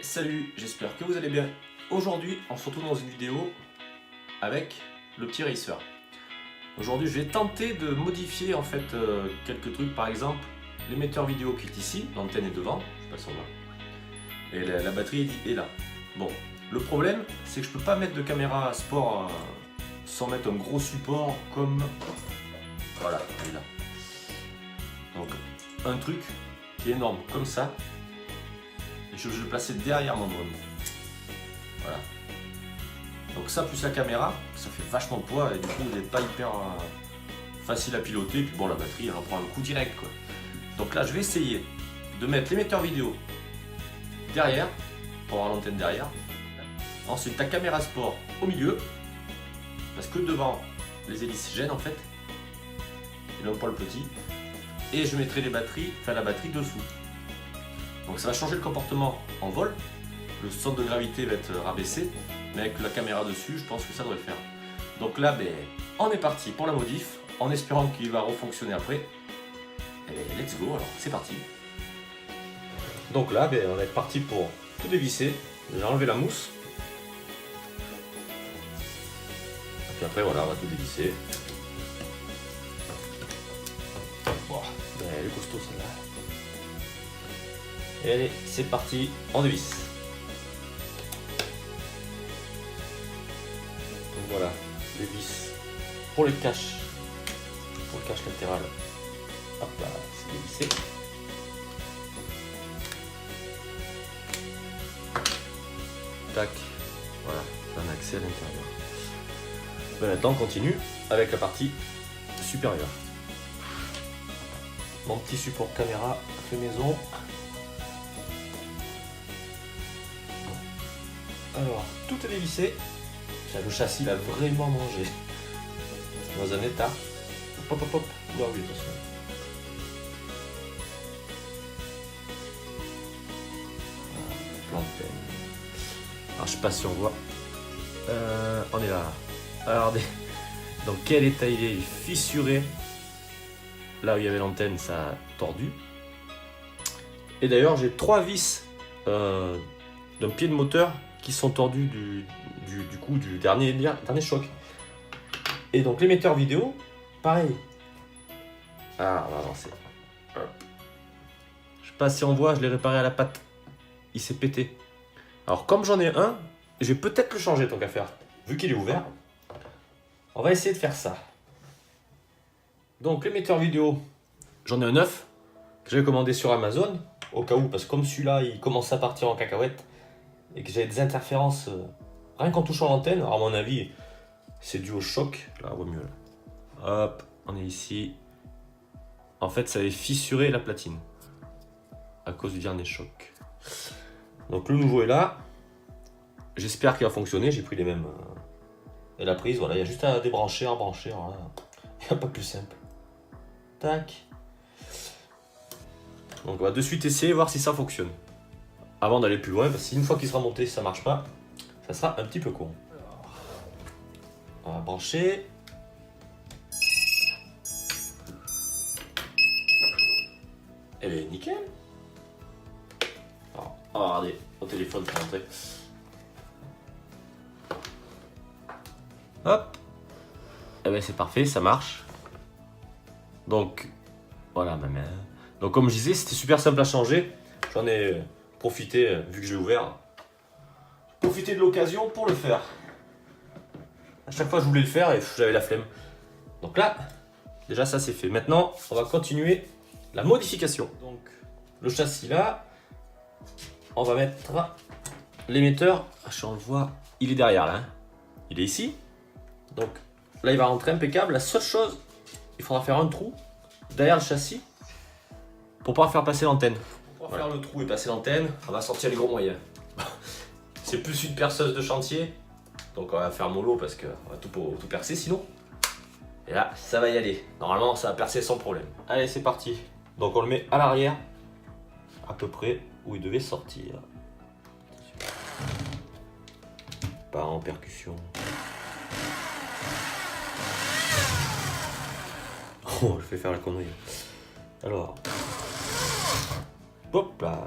salut, j'espère que vous allez bien. Aujourd'hui, on se retrouve dans une vidéo avec le petit racer. Aujourd'hui, je vais tenter de modifier en fait quelques trucs. Par exemple, l'émetteur vidéo qui est ici, l'antenne est devant, je sais pas si on voit, et la batterie est là. Bon, le problème, c'est que je peux pas mettre de caméra sport sans mettre un gros support comme voilà, elle est là. Donc, un truc qui est énorme comme ça. Et je vais le placer derrière mon drone. Voilà. Donc ça plus la caméra, ça fait vachement de poids et du coup il n'est pas hyper facile à piloter. Et puis bon, la batterie elle en prend un coup direct quoi. Donc là je vais essayer de mettre l'émetteur vidéo derrière, pour avoir l'antenne derrière. Ensuite ta caméra sport au milieu, parce que devant les hélices gênent en fait. Et là on prend le petit. Et je mettrai les batteries, enfin la batterie dessous. Donc ça va changer le comportement en vol, le centre de gravité va être rabaissé, mais avec la caméra dessus, je pense que ça devrait le faire. Donc là, on est parti pour la modif, en espérant qu'il va refonctionner après. Et let's go, alors c'est parti. Donc là, on est parti pour tout dévisser. J'ai enlevé la mousse. Et puis après, voilà, on va tout dévisser. Bon, elle est costaud celle-là. Et allez, c'est parti, on dévisse. Donc voilà, les vis pour les caches, pour le cache latéral. Hop là, c'est dévissé. Tac, voilà, un accès à l'intérieur. Maintenant, on continue avec la partie supérieure. Mon petit support caméra fait maison. Alors, tout est dévissé. Le châssis il a vraiment mangé. Dans un état. Hop hop hop. Là oui, attention. Plein de peine. Alors je sais pas si on voit. On est là. Alors dans quel état il est fissuré. Là où il y avait l'antenne, ça a tordu. Et d'ailleurs j'ai 3 vis d'un pied de moteur qui sont tordus du dernier choc. Et donc l'émetteur vidéo, pareil. Ah, on va avancer. Je sais pas si on voit, je l'ai réparé à la patte. Il s'est pété. Alors comme j'en ai un, je vais peut-être le changer tant qu'à faire. Vu qu'il est ouvert, on va essayer de faire ça. Donc l'émetteur vidéo, j'en ai un neuf que j'avais commandé sur Amazon. Au cas où, parce que comme celui-là, il commence à partir en cacahuète. Et que j'avais des interférences rien qu'en touchant l'antenne. Alors à mon avis, c'est dû au choc. Là, on voit mieux. Là. Hop, on est ici. En fait, ça avait fissuré la platine à cause du dernier choc. Donc le nouveau est là. J'espère qu'il va fonctionner. J'ai pris les mêmes. Et la prise, voilà, il y a juste à débrancher, à rebrancher. Voilà. Il n'y a pas plus simple. Tac. Donc on va de suite essayer, voir si ça fonctionne. Avant d'aller plus loin, parce qu'une fois qu'il sera monté, si ça marche pas, ça sera un petit peu con. On va brancher. Elle est nickel. Alors, regardez, au téléphone pour montrer. Hop. Et bien c'est parfait, ça marche. Donc, voilà ma main. Donc comme je disais, c'était super simple à changer. J'en ai profiter, vu que j'ai ouvert, profiter de l'occasion pour le faire. À chaque fois je voulais le faire et j'avais la flemme. Donc là, déjà ça c'est fait. Maintenant, on va continuer la modification. Donc le châssis là, on va mettre l'émetteur. Si on le voit, il est derrière là. Hein. Il est ici. Donc là il va rentrer impeccable. La seule chose, il faudra faire un trou derrière le châssis pour pouvoir faire passer l'antenne. Pour faire le trou et passer l'antenne, on va sortir les gros moyens. C'est plus une perceuse de chantier, donc on va faire mollo parce qu'on va tout percer sinon. Et là, ça va y aller. Normalement, ça va percer sans problème. Allez, c'est parti. Donc on le met à l'arrière, à peu près où il devait sortir. Pas en percussion. Oh, je vais faire la connerie. Alors. Hop là.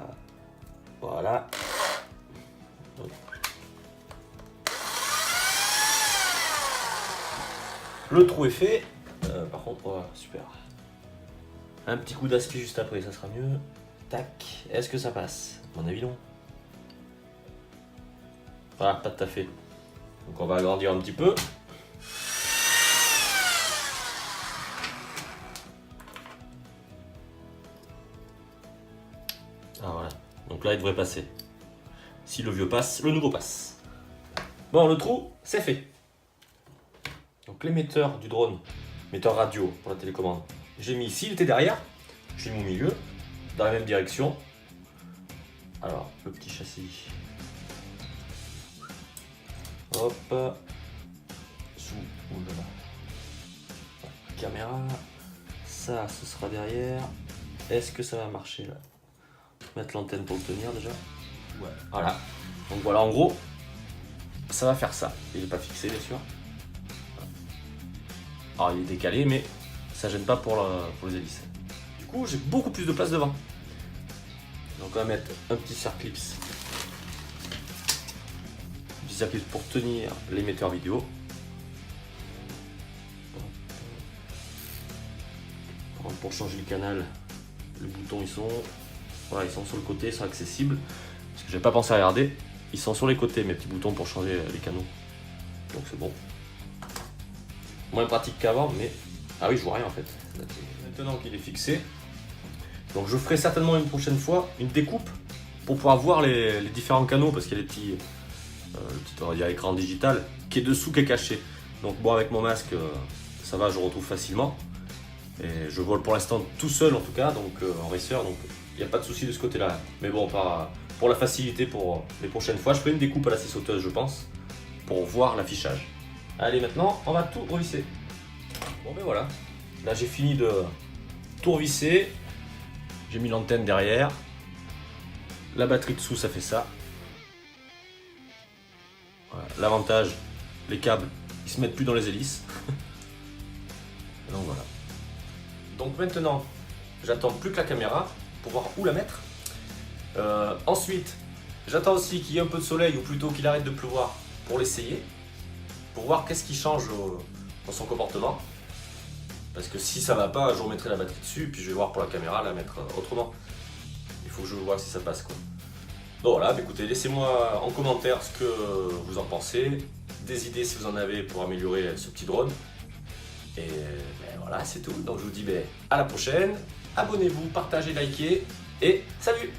Voilà. Le trou est fait. Par contre, voilà, super. Un petit coup d'aspect juste après, ça sera mieux. Tac. Est-ce que ça passe? À mon avis, non. Voilà, pas tout à fait. Donc on va agrandir un petit peu. Ah voilà. Donc là, il devrait passer. Si le vieux passe, le nouveau passe. Bon, le trou, c'est fait. Donc l'émetteur du drone, émetteur radio pour la télécommande, j'ai mis ici, il était derrière. Je l'ai mis au milieu, dans la même direction. Alors, le petit châssis. Hop. Sous. Oulala. Caméra. Ça, ce sera derrière. Est-ce que ça va marcher là? Mettre l'antenne pour le tenir déjà. Ouais. Voilà. Donc voilà, en gros, ça va faire ça. Il n'est pas fixé, bien sûr. Alors il est décalé, mais ça gêne pas pour les hélices. Du coup, j'ai beaucoup plus de place devant. Donc on va mettre un petit circlips. Un petit circlips pour tenir l'émetteur vidéo. Pour changer le canal, les boutons ils sont, voilà, ils sont sur le côté, ils sont accessibles. Parce que j'ai pas pensé à regarder, ils sont sur les côtés mes petits boutons pour changer les canaux. Donc c'est bon. Moins pratique qu'avant, mais ah oui, je vois rien en fait. Maintenant qu'il est fixé, donc je ferai certainement une prochaine fois une découpe pour pouvoir voir les différents canaux, parce qu'il y a les petits, on va dire, écran digital qui est dessous, qui est caché. Donc bon, avec mon masque, ça va, je retrouve facilement. Et je vole pour l'instant tout seul en tout cas, donc en racer, donc il n'y a pas de souci de ce côté-là. Mais bon, pour la facilité, pour les prochaines fois, je ferai une découpe à la scie sauteuse, je pense, pour voir l'affichage. Allez, maintenant, on va tout revisser. Bon ben voilà, là j'ai fini de tout revisser. J'ai mis l'antenne derrière. La batterie dessous, ça fait ça. Voilà. L'avantage, les câbles, ils se mettent plus dans les hélices. Donc voilà. Donc maintenant, j'attends plus que la caméra pour voir où la mettre. Ensuite, j'attends aussi qu'il y ait un peu de soleil, ou plutôt qu'il arrête de pleuvoir, pour l'essayer, pour voir qu'est-ce qui change dans son comportement. Parce que si ça va pas, je remettrai la batterie dessus, puis je vais voir pour la caméra la mettre autrement. Il faut que je vois si ça passe quoi. Bon voilà, bah écoutez, laissez-moi en commentaire ce que vous en pensez, des idées si vous en avez pour améliorer ce petit drone. Et ben voilà, c'est tout. Donc je vous dis à la prochaine. Abonnez-vous, partagez, likez et salut!